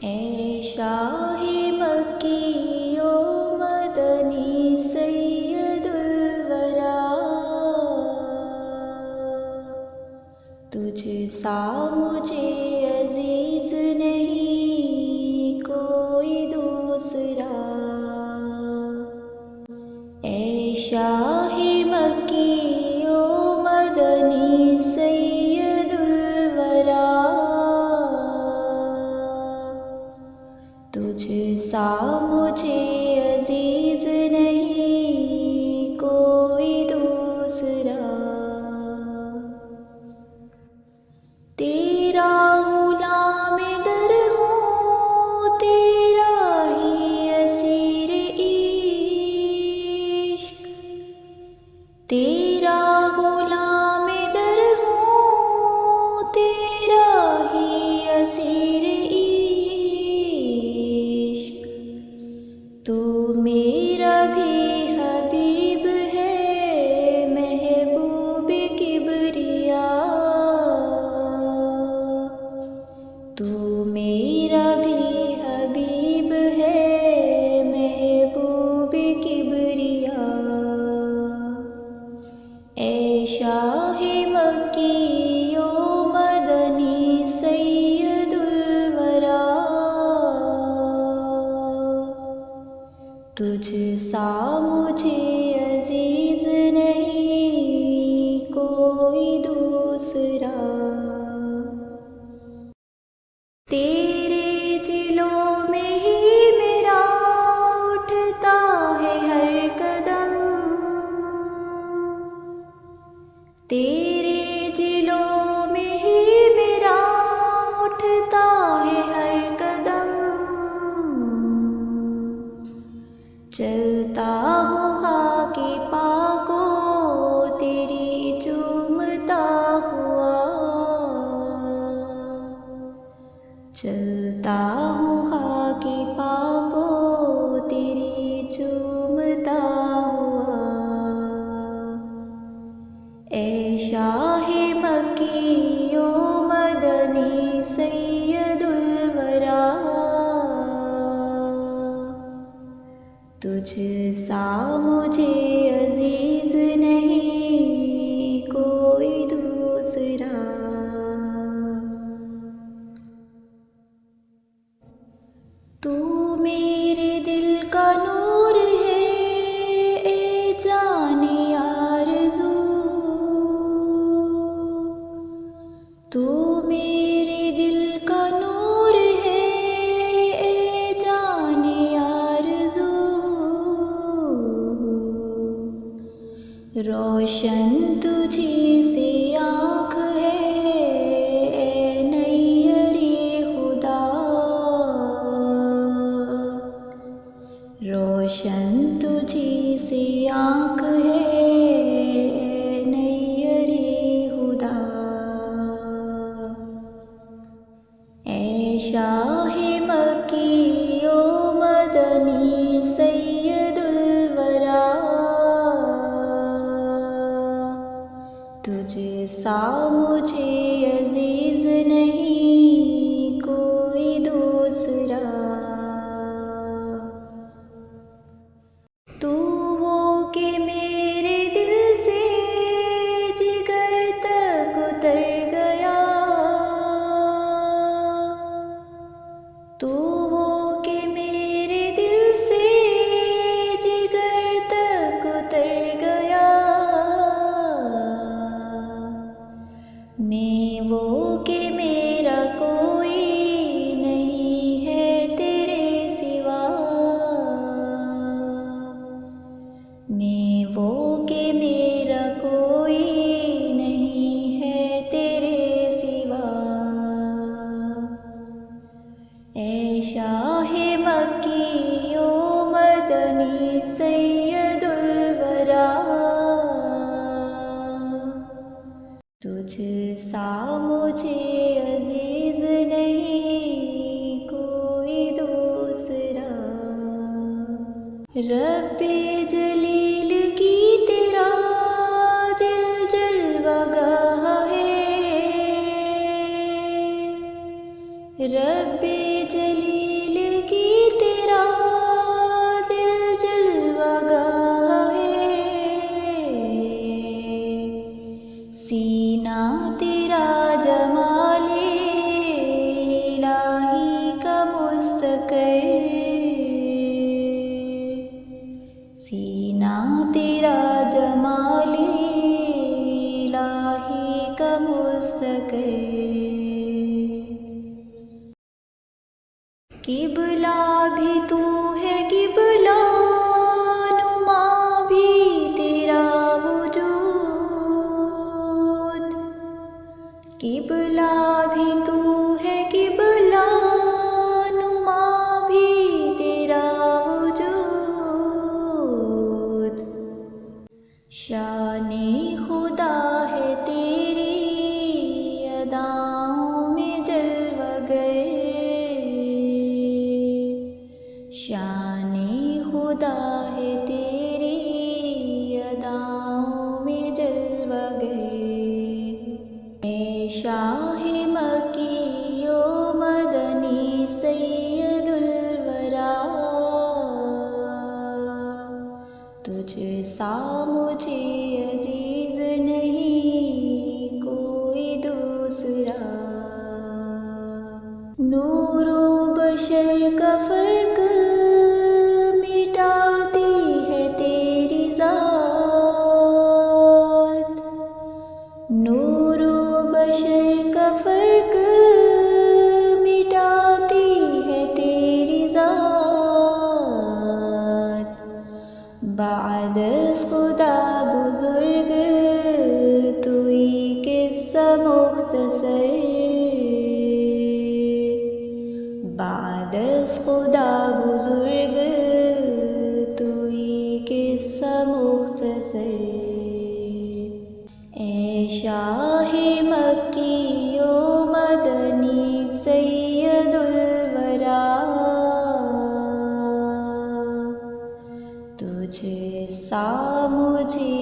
ऐ शाहे मक्की ओ मदनी सैयदुल वरा, तुझ सा मुझे अजीज नहीं कोई दूसरा। ऐ शाहे मक्की ओ मदनी सैयदुल वरा, तुझ सा मुझे अजीज नहीं कोई दूसरा। तेरा गुलाम दर हूँ, तेरा ही असीर इश्क, तेरा गुलाम दर हूँ, तेरा ही असीर इश्क। तू मेरा भी हबीब है महबूब किबरिया, तू मेरा भी हबीब है महबूब किबरिया। ऐ शाहे मक्की ओ मदनी सैयदुल वरा, तुझ सा मुझे अजीज नहीं कोई दूसरा। तेरे जिलों में ही मेरा उठता है हर कदम, तेरे जिलों में ही मेरा उठता है हर कदम। चलता हूँ खाके पाको तेरी चूमता हुआ, चलता हूँ खाके पाको तेरी चूमता हुआ। ऐ शाहे मक्की ओ मदनी सैयदुल वरा, तुझ सा मुझे अजीज नहीं कोई दूसरा। तू मेरे दिल का नूर है ए जाने आरज़ू, तू मेरे दिल का नूर है ए जाने आरज़ू। रोशन तुझे से आँख है ए नैयरे खुदा, रोशन तुझे से आँख है ए नैयरे खुदा। ऐ शाहे मक्की ओ मदनी सैयदुल वरा, तुझ सा मुझे अजीज नहीं कोई दूसरा। तू वो के मेरे दिल से जिगर तक उतर गया, तू वो के मेरे दिल से जिगर तक उतर गया। मैं वो के मेरा कोई नहीं है तेरे सिवा, मैं वो के मेरा कोई नहीं है तेरे सिवा। ऐ शाहे मक्की ओ मदनी सैयदुल वरा, तुझ सा मुझे अजीज नहीं कोई दूसरा। रब्बे जलील की तेरा दिल जलवागाह है, रब्बे जलील किबला भी तू है, किबला नुमा भी तेरा वजूद। किबला भी तू है, किबला नुमा भी तेरा वजूद। शाने खुदा है तेरी अदाओं में जलवागर। शाने खुदा है तेरी अदाओं में जलवागर। ए शाहे मक्की ओ मदनी सैयदुल वरा, तुझ सा मुझे अजीज नहीं कोई दूसरा। नूरो बशर का फर्क मिटाती है तेरी ज़ात। नूरो बशर का फर्क मिटाती है तेरी ज़ात। बाद खुदा बुजुर्ग तू ही किस्सा मुख्तसर। बाद खुदा बुजुर्ग तू ही किस्सा मुख्तसर। ए शाहे मक्की ओ मदनी सैयदुल वरा, तुझ सा मुझे